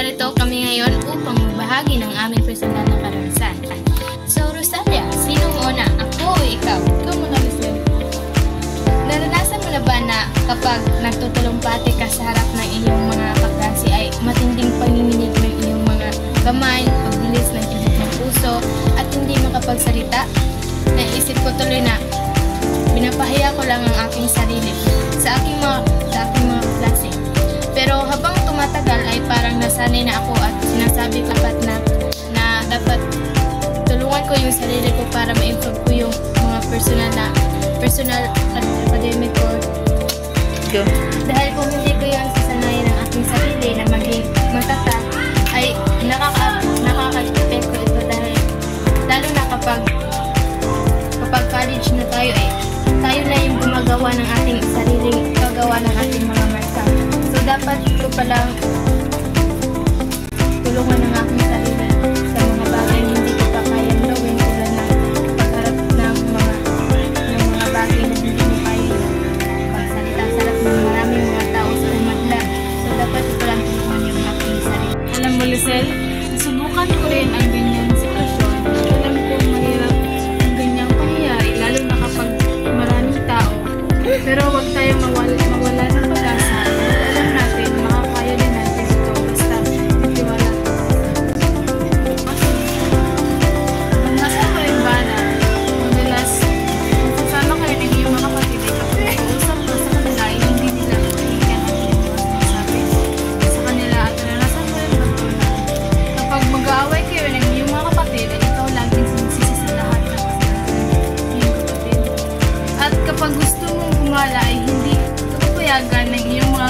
Narito kami ngayon upang magbahagi ng aming personal na karanasan. So, Rosalia, sinong una? Ako o ikaw? Ikaw muna, Lisel. Naranasan mo na ba na kapag nagtutulumpati ka sa harap ng iyong mga kaklase ay matinding panginginig ng iyong mga kamay, pagbilis ng tibok ng puso, at hindi makapagsalita? Naisip ko tuloy na pinapahiya ko lang ang aking sarili sa aking mga kaklase. Pero habang tumatagal ay parang nasanay na ako at sinasabi ko na dapat tulungan ko yung sarili ko para ma-improve ko yung mga personal academic ko. Dahil kung hindi ko yung sasanayin ng aking sarili na maging matatag, ay nakaka-epekto ito dahil lalo na kapag college na tayo tayo na yung gumagawa ng ating sariling gagawa ng ating mga marka. So dapat ko palang tulungan ng aking sarili sa mga bagay na hindi ko pa kayang gawin tulad ng pagharap ng mga bagay na hindi ko kaya pagsalita sa harap ng maraming mga tao sa umadla. So dapat ko palang tulungan yung aking sarili. Alam mo, Lisel, subukan ko rin ang ganyang sitwasyon. Alam ko mahirap ang ganyang pangyayari, lalo na kapag maraming tao. Pero huwag tayong mawala ng pag-asa. Alam natin, makakaya din natin ito basta magtiwala. Nasa ko rin ba na madalas sasama kayo ng iyong mga kapatid ay kapag nag-uusap ka sa kanila ay hindi nila pakinggan ang iyong mga sinasabi sa kanila at naranasan ko rin ba ito na kapag mag-aaway kayo ng iyong mga kapatid ay ikaw laging sinisisi sa lahat ng iyong kapatid. At kapag gusto mong gumala ay hindi papayagan ng iyong mga